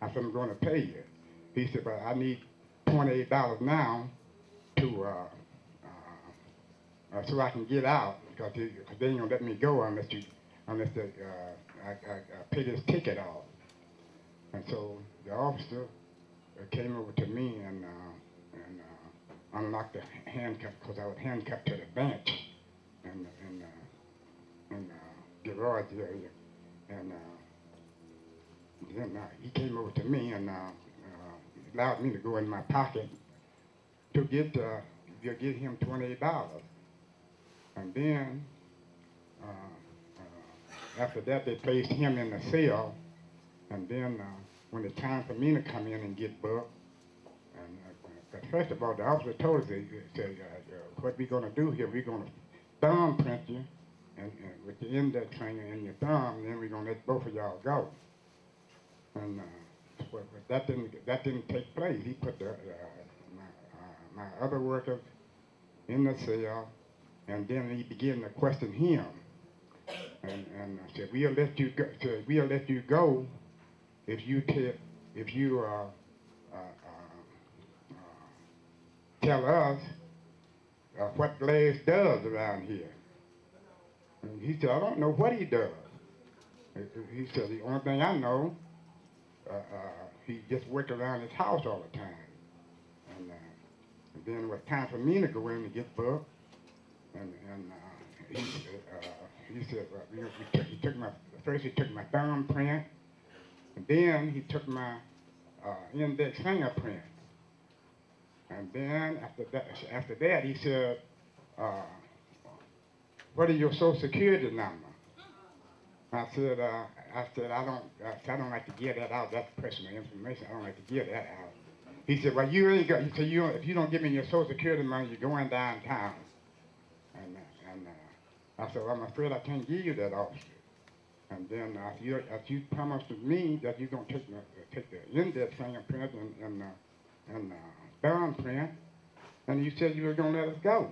I'm going to pay you. He said, but I need $28 now to so I can get out because they ain't gonna let me go unless I pay this ticket off. And so the officer came over to me and unlocked the handcuff because I was handcuffed to the bench in the garage area. And then he came over to me and allowed me to go in my pocket to get him $28. And then after that, they placed him in the cell. And then when it's time for me to come in and get booked, and but first of all, the officer told us, he said, what we're going to do here, we're going to thumbprint you, and with the index finger in your thumb, and then we're going to let both of y'all go. And but that didn't take place. He put my other workers in the cell, and then he began to question him. And said, we'll let you go. Said, we'll let you go if you tell us what Glass does around here. And he said, I don't know what he does. He said, the only thing I know, he just worked around his house all the time. And then it was time for me to go in and get booked. And he said, first he took my thumbprint, and then he took my index fingerprint. And then after that he said, what is your Social Security number? I said, I don't like to give that out. That's personal information. I don't like to give that out. He said, well, you ain't got. He said, if you don't give me your Social Security number, you're going downtown. And I said, well, I'm afraid I can't give you that, officer. And then if you promised me that you're going to take the index fingerprint and thumbprint, and you said you were going to let us go.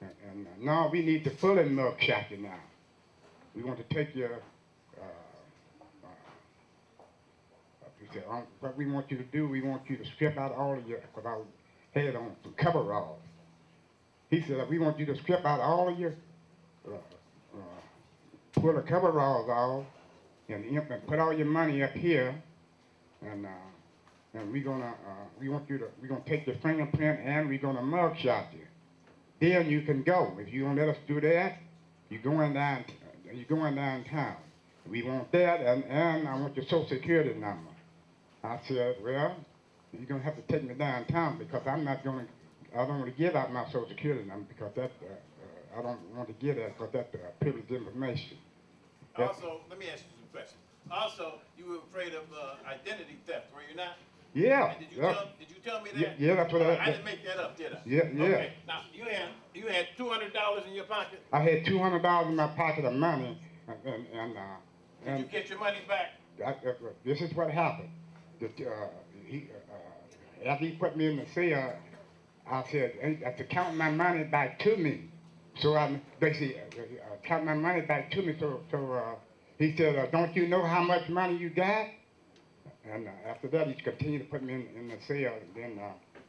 And no, we need to fully mugshot you now. We want to take your, he said, what we want you to do, we want you to strip out all of your, because I had on some coveralls. He said, we want you to strip out all of your, pull the coveralls off, and put all your money up here, and we're gonna take your fingerprint and we're gonna mugshot you. Then you can go. If you don't let us do that, you're going downtown. We want that, and I want your Social Security number. I said, well, you're gonna have to take me downtown because I don't want to give out my Social Security number because I don't want to give that because that's privileged information. Also, let me ask you some questions. Also, you were afraid of identity theft, were you not? Yeah. And did you tell me that? Yeah, that's what I didn't make that up, did I? Yeah. Okay. Now you had $200 in your pocket. I had $200 in my pocket of money, Did you get your money back? This is what happened. After he put me in the cell, I said, to count my money back to me. So I basically count my money back to me. So he said, don't you know how much money you got? And after that, he continued to put me in the cell. And then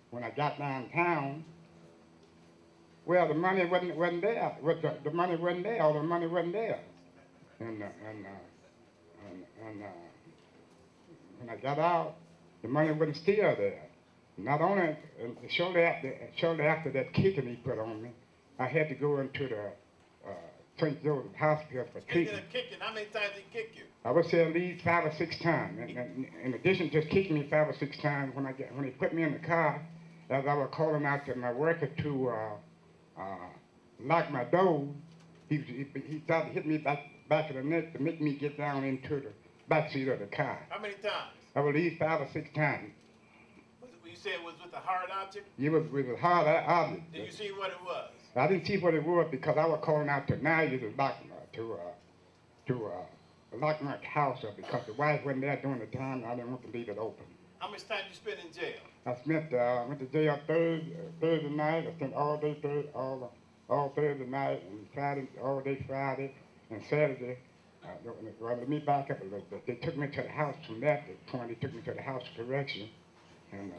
when I got downtown, well, the money wasn't there. The money wasn't there. All the money wasn't there. And when I got out, the money wasn't still there. Not only, shortly after that kicking he put on me, I had to go into the St. Joseph Hospital for treatment. Kicking? How many times did he kick you? I would say at least 5 or 6 times. And in addition to just kicking me 5 or 6 times, when he put me in the car, as I was calling out to my worker to lock my door, he started hitting me back of the neck to make me get down into the back seat of the car. How many times? I would leave 5 or 6 times. You said it was with a hard object? It was with a hard object. Did you see what it was? I didn't see what it was because I was calling out to Nadia to lock my house up because the wife wasn't there during the time. I didn't want to leave it open. How much time did you spend in jail? I went to jail Thursday night. I spent all day all Thursday night and Friday, all day Friday and Saturday. Well, let me back up a little bit. They took me to the house from that point. They took me to the house correction, and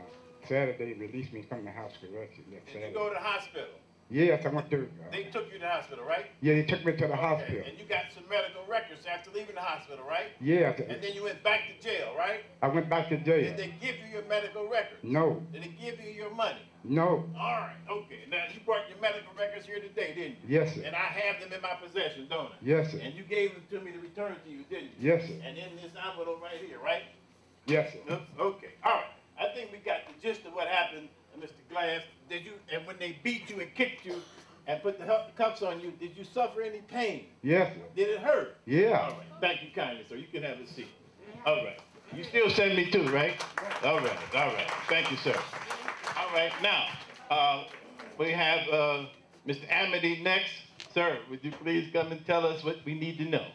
Saturday released me from the house correction. Did you go to the hospital? Yes, I went to. They took you to the hospital, right? Yeah, they took me to the Okay, hospital. and you got some medical records after leaving the hospital, right? Yeah. And then you went back to jail, right? I went back to jail. Did they give you your medical records? No. Did they give you your money? No. All right, okay. Now, you brought your medical records here today, didn't you? Yes, sir. And I have them in my possession, don't I? Yes, sir. And you gave them to me to return to you, didn't you? Yes, sir. And in this envelope right here, right? Yes, sir. Oops, okay, all right. I think we got the gist of what happened, Mr. Glass. Did you, and when they beat you and kicked you and put the cuffs on you, did you suffer any pain? Yes, sir. Did it hurt? Yeah. All right, thank you kindly, sir. You can have a seat. All right. You still 72, right? All right, all right. Thank you, sir. All right, now, we have Mr. Amity next. Sir, would you please come and tell us what we need to know?